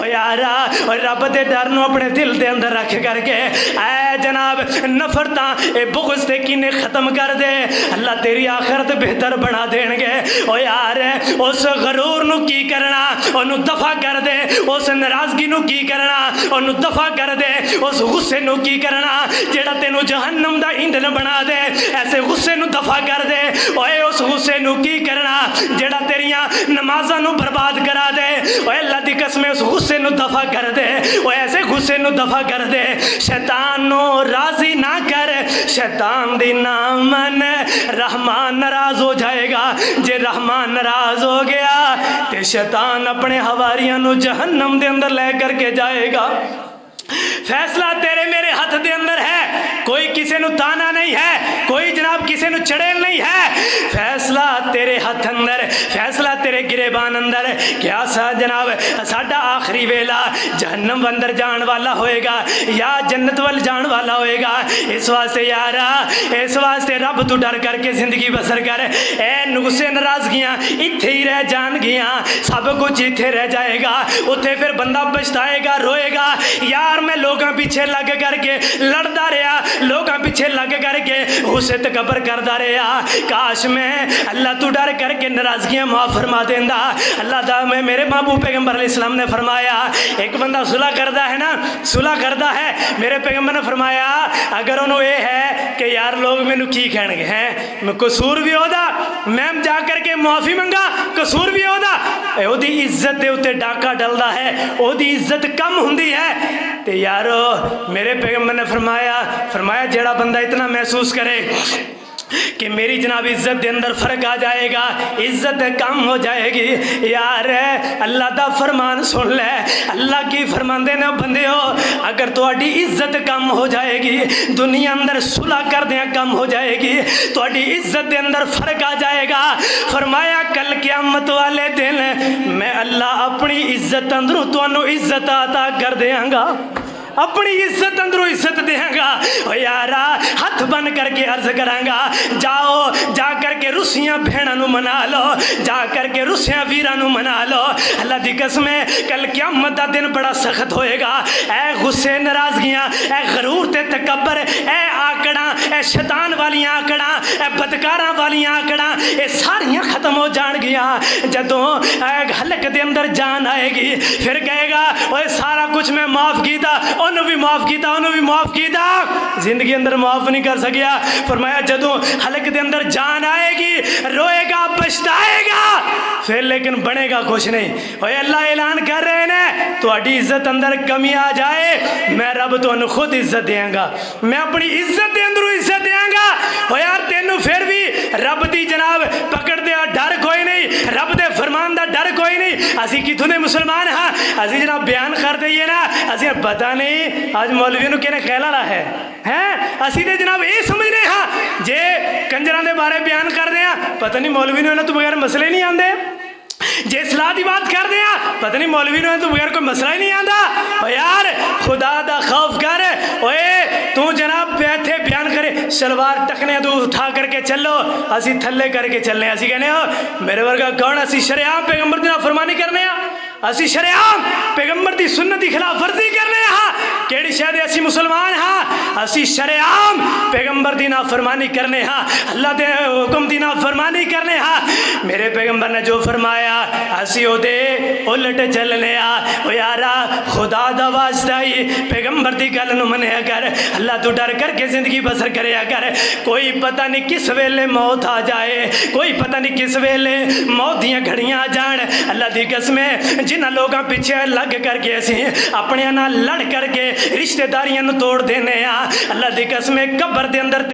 यारा रब दे डर नूं अपने दिल दे अंदर रख करके ऐ जनाब नफरतां ए बुग़्ज़ ते कीने ख़त्म कर दे, अल्लाह तेरी आखिरत बेहतर बना देणगे। ओ यार उस गरूर नूं की करना, ओनू दफा कर दे। उस नाराज़गी नूं की करना, ओनू दफा कर दे। उस गुस्से नूं की करना जेड़ा तेनू जहन्नम दा ईंधन बना दे, ऐसे गुस्से नूं दफा कर दे। ओए उस गुस्से नूं की करना जेड़ा तेरियां नमाज़ां नूं बर्बाद करा दे, ओए अल्लाह दी कसम उस गुस्से नूं दफा कर दे। ओए ऐसे गुस्से नूं दफा कर दे। शैतान नूं राज़ी ना कर, शैतान दी ना मन, रहमान नाराज़ हो जाएगा। जे रहमान नाराज़ हो गया ते शैतान अपने हवारियां नूं जहन्नम दे अंदर ले करके जाएगा। फैसला तेरे मेरे हाथ दे अंदर है, कोई किसी नूं ताना नहीं है, कोई जनाब किसी नूं चड़ेल नहीं है। फैसला तेरे हाथ अंदर, फैसला तेरे गिरेबान अंदर। क्या सा जनाब साडा आखिरी वेला जहन्नम अंदर जान वाला होएगा या जन्नत वाल जान वाला होएगा। इस वास्ते यारा, इस वास्ते रब तू डर करके जिंदगी बसर कर। ए गुस्से नाराज़गियां इत्थे ही रह जाणगियां, सब कुछ इत्थे रह जाएगा। उत्थे फिर बंदा पछताएगा, रोएगा यार मैं लोगों पीछे लग करके लड़ता रहा, लोगों पीछे लग करके गुस्से तकबर करता रहा। काश मैं अल्लाह तू डर करके नाराज़गियां माफ़ फरमा देंदा। अल्लाह दा मैं मेरे महबूब पैगंबर अलैहिस्सलाम ने फरमाया, एक बंदा सुलह करता है ना, सुलह करता है, मेरे पैगंबर ने फरमाया अगर उन्होंने ये है कि यार लोग मैनू की कहणगे हैं, मैं कसूर भी होदा, मैं जा करके मुआफ़ी मंगा, कसूर भी होदा, ओदी इज्जत दे उत्ते डाका डलदा है, ओदी इज्जत कम हुंदी है। ते यारो मेरे पैगंबर ने फरमाया जेड़ा बंदा इतना महसूस करे कि मेरी जनाब इज्जत के अंदर फर्क आ जाएगा, इज्जत कम हो जाएगी, यार अल्लाह का फरमान सुन ले। अल्लाह की फरमांदे ने बंदे हो, अगर तुम्हारी इज्जत कम हो जाएगी, दुनिया अंदर सुलह कर दें कम हो जाएगी, तुम्हारी इज्जत के अंदर फर्क आ जाएगा। फरमाया कल क़यामत वाले दिन मैं अल्लाह अपनी इज्जत अंदरों तुहानू इज्जत अता कर देंगा, अपनी इज्जत अंदरों इज्जत देंगा। यारा हथ बन करके अर्ज करांगा, जाओ जा करके रुसियां भैणों मना लो, जा करके रुसियां वीरां मना लो। अल्लाह दी कसम है कल क़यामत दा दिन बड़ा सख्त होएगा। ए गुस्से नाराज़गियां, ए गरूर ते तकबर, ए आकड़ा, ए शैतान वालियां आकड़ा, ए बदकारां वालियां आकड़ा, ये सारियां खत्म हो जाणगियां। जदों हलक दे अंदर जान आएगी फिर कहेगा ओए सारा कुछ मैं माफ़ कीता, उन्होंने भी माफ़ किया, उन्होंने भी माफ़ किया, जिंदगी अंदर माफ़ नहीं कर सकिया। फरमाया जदों हलक दे अंदर जान आएगी रोएगा पछताएगा, फिर लेकिन बनेगा कुछ नहीं। ओए अल्लाह ऐलान कर रहे हैं तुम्हारी इज्जत अंदर कमी आ जाए मैं रब तुहानू खुद इज्जत देंगा, मैं अपनी इज्जत के अंदरों इज्जत देंगा। ओ यार तेनू फिर भी रब की जनाब पकड़ दे डर कोई नहीं, रब दे फरमान का डर कोई नहीं। असी कितों दे मुसलमान हाँ, असी जनाब बयान कर दईए ना, असी पता नहीं आज मौलवी नूं किहने ख्याल वाला है हैं, असी ते जनाब ये समझने हाँ जे कंजरां दे बारे बयान करदे आ पता नहीं मौलवी नूं इन्हां तों बगैर मसले नहीं आंदे, जे सलाह की बात करते हैं पता नहीं मौलवी नूं तो बगैर कोई मसला ही नहीं आता। ओ यार खुदा दा खौफ कर, ओए तू जनाब इत्थे बयान करे सलवार टकने तू उठा करके चलो, असी थले करके चलने, असी कहने हो मेरे वर्गा कौन, असी शरेआम पैगंबर दी नाफरमानी करने आ, असी शरेआम पैगंबर दी सुन्नत दी खिलाफ वर्जी करने हाँ, केड़ी शायद असी मुसलमान हाँ, असी शरेआम पैगंबर दी नाफरमानी करने हाँ, अल्लाह दे हुक्म दी नाफरमानी करने हाँ। मेरे पैगंबर ने जो फरमाया असी ओदे उलट चलने आ। ओ यारा खुदा दा वास्ता ही पैगंबर दी गल नूं मन्निया कर, अल्लाह तू डर करके जिंदगी बसर करया कर। कोई पता नहीं किस वेले मौत आ जाए, कोई पता नहीं किस वेले मौत दियां घड़ियां आ जान। अल्लाह दी कसम है जिन्हां लोगों पीछे लग करके असी अपने नाल लड़ करके रिश्तेदारियां नूं तोड़ देने आ, अल्लाह दी कसम है कब्र दे अंदर